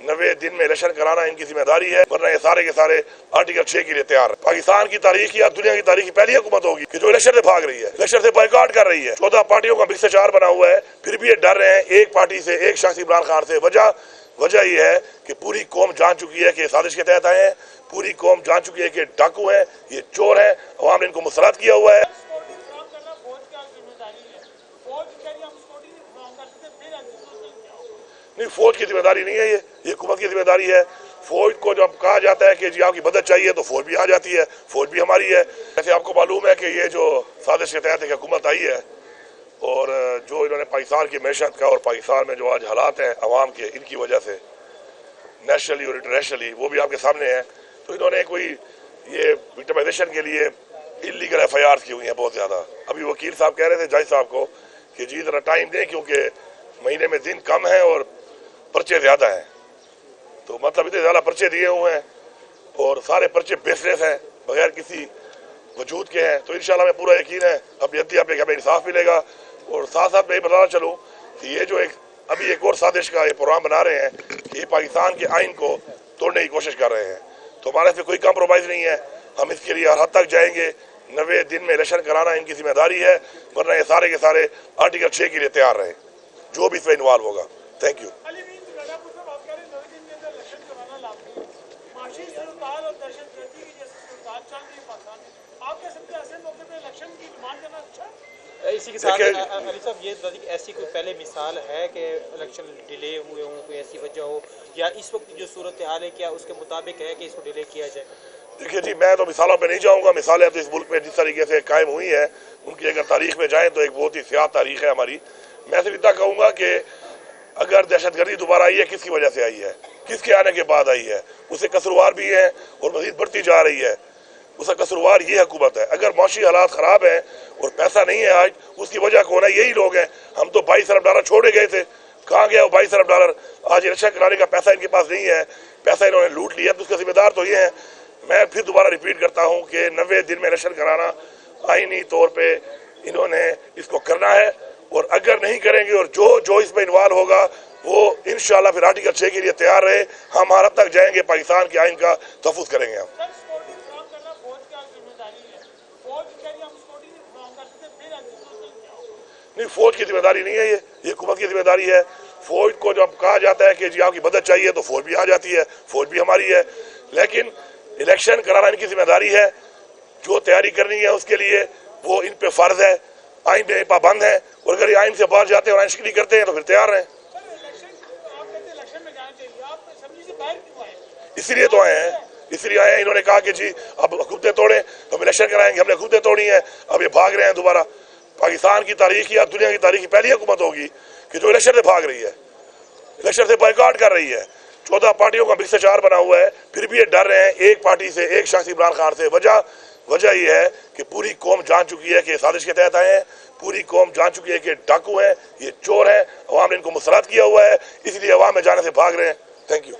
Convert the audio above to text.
90 दिन में इलेक्शन कराना इनकी जिम्मेदारी है, वरना ये सारे के सारे आर्टिकल 6 के लिए तैयार है। पाकिस्तान की तारीख या दुनिया की तारीख की पहली हुकूमत होगी कि जो इलेक्शन से भाग रही है, इलेक्शन से बाइकआउट कर रही है। 14 पार्टियों का मिक्स चार बना हुआ है, फिर भी ये डर रहे हैं एक पार्टी से, एक शख्स इमरान खान से। वजह ये है कि पूरी कौम जान चुकी है कि साजिश के तहत आए हैं, पूरी कौम जान चुकी है कि डाकू है, ये चोर है, अवाम ने इनको मुसलत किया हुआ है। नहीं, फौज की जिम्मेदारी नहीं है, ये हुकूमत की जिम्मेदारी है। फौज को जब कहा जाता है कि जी आपकी मदद चाहिए तो फौज भी आ जाती है, फौज भी हमारी है। वैसे आपको मालूम है कि ये जो साजिश के तहत एक हुकूमत आई है और जो इन्होंने पाकिस्तान की मैशत का और पाकिस्तान में जो आज हालात हैं अवाम के, इनकी वजह से नेशनली और इंटरनेशनली वो भी आपके सामने है। तो इन्होंने कोई ये विक्टिमाइजेशन के लिए इलीगल FIR की हुई हैं बहुत ज़्यादा। अभी वकील साहब कह रहे थे जज साहब को कि जी ज़रा टाइम दें क्योंकि महीने में दिन कम है और पर्चे ज़्यादा हैं। तो मतलब इतने ज़्यादा पर्चे दिए हुए हैं और सारे पर्चे बेसलेस हैं, बगैर किसी वजूद के हैं। तो इंशाल्लाह में पूरा यकीन है अब यदि पे हमें इंसाफ मिलेगा। और साथ साथ मैं ये बताना चलूँ कि ये जो अभी एक और साजिश का ये प्रोग्राम बना रहे हैं कि ये पाकिस्तान के आइन को तोड़ने की कोशिश कर रहे हैं, तो हमारे से कोई कॉम्प्रोमाइज़ नहीं है। हम इसके लिए हर हद तक जाएंगे। 90 दिन में इलेक्शन कराना इनकी जिम्मेदारी है, वरना ये सारे के सारे आर्टिकल 6 के लिए तैयार रहे, जो भी इसमें इन्वॉल्व होगा। Thank you. इसी के साथ अली साहब ये बता कि ऐसी कोई पहले मिसाल है कि इलेक्शन डिले हुए हों, कोई ऐसी वजह हो, या इस वक्त जो सूरत हाल है क्या उसके मुताबिक है कि इसको डिले किया जाए? देखिए जी, मैं तो मिसालों पे नहीं जाऊंगा। मिसालें तो इस मुल्क में जिस तरीके से कायम हुई है उनकी अगर तारीख में जाएँ तो एक बहुत ही स्याह तारीख है हमारी। मैं सिर्फ इतना कहूँगा कि अगर दहशतगर्दी दोबारा आई है, किसकी वजह से आई है, किसके आने के बाद आई है, उसे कसूरवार भी है और मजीद बढ़ती जा रही है। उसका कसूरवार ये हुकूमत है। अगर मौशी हालात ख़राब हैं और पैसा नहीं है आज, उसकी वजह कौन है? यही लोग हैं। हम तो 22 अरब डॉलर छोड़े गए थे, कहाँ गया वो 22 अरब डॉलर? आज इलेक्शन कराने का पैसा इनके पास नहीं है, पैसा इन्होंने लूट लिया, तो उसका जिम्मेदार तो ये है। मैं फिर दोबारा रिपीट करता हूँ कि 90 दिन में इलेक्शन कराना आईनी तौर पर इन्होंने इसको करना है, और अगर नहीं करेंगे और जो इसमें इन्वॉल्व होगा वो इंशाल्लाह फिर आर्टिकल 6 के लिए तैयार रहे। हम हर तक जाएंगे, पाकिस्तान के आइन का तहफ़्फ़ुज़ करेंगे हम। नहीं, फौज की जिम्मेदारी नहीं है, ये हुकूमत की जिम्मेदारी है। फौज को जब कहा जाता है कि जी आपकी मदद चाहिए तो फौज भी आ जाती है, फौज भी हमारी है। लेकिन इलेक्शन कराना इनकी जिम्मेदारी है, जो तैयारी करनी है उसके लिए वो इन पे फर्ज है, आइन पे पाबंद है। और अगर ये आइन से बाहर जाते हैं और आइन शिकली करते हैं तो फिर तैयार हैं। इसीलिए तो आए हैं, इसलिए आए हैं। इन्होंने कहा कि जी अब हुकूमतें तोड़े तो हम इलेक्शन कराएंगे, हमने हुकूमतें तोड़ी हैं, अब ये भाग रहे हैं दोबारा। पाकिस्तान की तारीख या दुनिया की तारीख की पहली हुकूमत होगी कि जो इलेक्शन से भाग रही है, इलेक्शन से बाइकआउट कर रही है। 14 पार्टियों का मिक्स चार बना हुआ है, फिर भी ये डर रहे हैं एक पार्टी से, एक शख्स इमरान खान से। वजह ये है कि पूरी कौम जान चुकी है कि साजिश के तहत आए हैं, पूरी कौम जान चुकी है कि डाकू है, ये चोर है, अवाम ने इनको मुसलत किया हुआ है, इसलिए अवाम में जाने से भाग रहे हैं। Thank you.